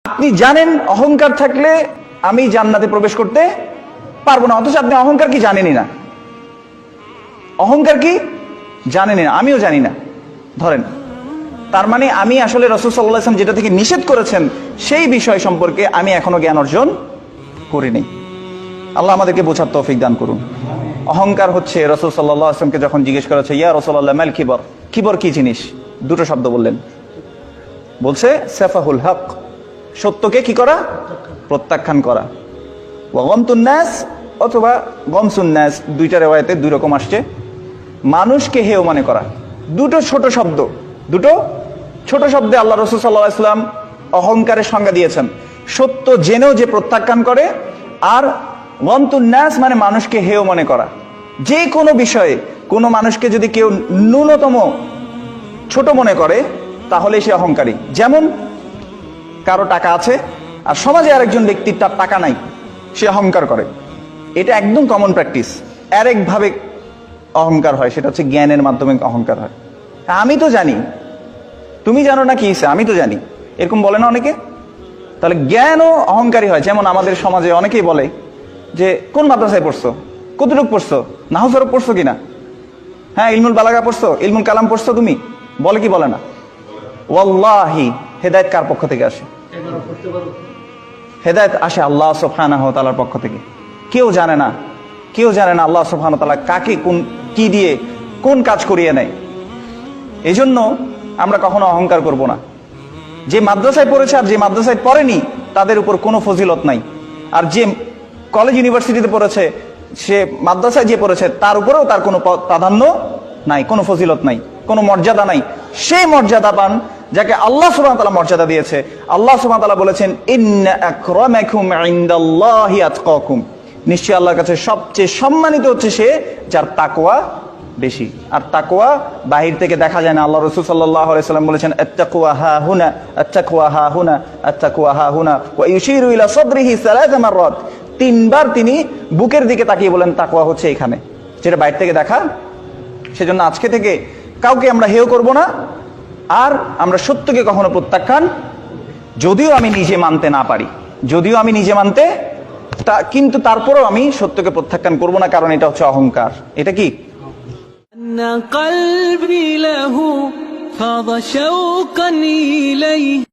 আপনি জানেন অহংকার থাকলে আমি জান্নাতে প্রবেশ করতে পারবো না, অথচ আপনি অহংকার কি জানেনই না। অহংকার কি জানেনই না, আমিও জানি না। ধরেন, তার মানে আমি আসলে রাসূল সাল্লাল্লাহু আলাইহি ওয়াসাল্লাম যেটা থেকে নিষেধ করেছেন সেই বিষয় সম্পর্কে আমি এখনো জ্ঞান অর্জন করিনি। আল্লাহ আমাদেরকে বোঝার তৌফিক দান করুন। অহংকার হচ্ছে, রাসূল সাল্লাল্লাহু আলাইহি ওয়াসাল্লামকে যখন জিজ্ঞেস করা হচ্ছে, ইয়া রাসূলুল্লাহ মাল কিবর, কিবর কি জিনিস? দুটো শব্দ বললেন, বলছে সাফাহুল হক, সত্যকে কি করা? প্রত্যাখ্যান করা। ওয়া গামতুন নাস অথবা গমসুন নাস, দুইটা riwayate দুই রকম আসছে। মানুষকে হেয় মনে করা। দুটো ছোট শব্দ, দুটো ছোট শব্দে আল্লাহ রাসূল সাল্লাল্লাহু আলাইহি ওয়াসাল্লাম অহংকারের সংজ্ঞা দিয়েছেন। সত্য জেনেও যে প্রত্যাখ্যান করে, আর গামতুন নাস মানে মানুষকে হেয় মনে করা। যে কোনো বিষয়ে কোনো মানুষকে যদি কেউ ন্যূনতম ছোট মনে করে তাহলে সে অহংকারী। যেমন কারো টাকা আছে আর সমাজে আরেকজন ব্যক্তির তার টাকা নাই, সে অহংকার করে। এটা একদম কমন প্র্যাকটিস। আরেকভাবে অহংকার হয়, সেটা হচ্ছে জ্ঞানের মাধ্যমে অহংকার হয়। আমি তো জানি, তুমি জানো না কি হইছে, আমি তো জানি, এরকম বলে না অনেকে। তাহলে জ্ঞানও অহংকারী হয়। যেমন আমাদের সমাজে অনেকেই বলে যে কোন মাদ্রাসায় পড়ছো, কতটুকু পড়ছো, নাহু সরফ পড়ছো কিনা, হ্যাঁ ইলমুল বালাগা পড়ছো, ইলমুল কালাম পড়ছো তুমি, বলে কি বলে না? ওয়াল্লাহি হেদায়েত কার পক্ষ থেকে আসে? হেদায়েত আসে আল্লাহ সুবহানাহু ওয়া তাআলার পক্ষ থেকে। কেউ জানে না, কেউ জানে না আল্লাহ সুবহানাহু ওয়া তাআলা কাকে কোন কি দিয়ে কোন কাজ করিয়ে নেয়। এই জন্য আমরা কখনো অহংকার করব না। যে মাদ্রাসায় পড়েছে আর যে মাদ্রাসায় পড়েনি তাদের উপর কোনো ফজিলত নাই, আর যে কলেজ ইউনিভার্সিটিতে পড়েছে, সে মাদ্রাসায় যে পড়েছে তার উপরেও তার কোনো প্রাধান্য নাই, কোনো ফজিলত নাই, কোনো মর্যাদা নাই। সেই মর্যাদা পান যাকে আল্লাহ সুবহানাহু ওয়া তাআলা মর্যাদা দিয়েছে। আল্লাহ সুবহানাহু ওয়া তাআলা বলেছেন, ইন্না আকরামাকুম ইনদাল্লাহি আতকাকুম, নিশ্চয়ই আল্লাহর কাছে সবচেয়ে সম্মানিত হচ্ছে সে যার তাকওয়া বেশি। আর তাকওয়া বাহির থেকে দেখা যায় না। আল্লাহ রাসূল সাল্লাল্লাহু আলাইহি ওয়াসাল্লাম বলেছেন, আত-তাকওয়া হা হুনা, আত-তাকওয়া হা হুনা, আত-তাকওয়া হা হুনা, ওয়া ইউশিরু ইলা সাদরিহি সালাস মাররাত। তিনবার তিনি বুকের দিকে তাকিয়ে বলেন তাকওয়া হচ্ছে এখানে, যেটা বাইরে থেকে দেখা। সেজন্য আজকে থেকে কাউকে আমরা হেয় করব না, আর আমরা সত্যকে কখনো প্রত্যাখ্যান, যদিও আমি নিজে মানতে না পারি, যদিও আমি নিজে মানতে কিন্তু তারপরেও আমি সত্যকে প্রত্যাখ্যান করব না, কারণ এটা হচ্ছে অহংকার। এটা কি? قلبي له فاض شوقا إليه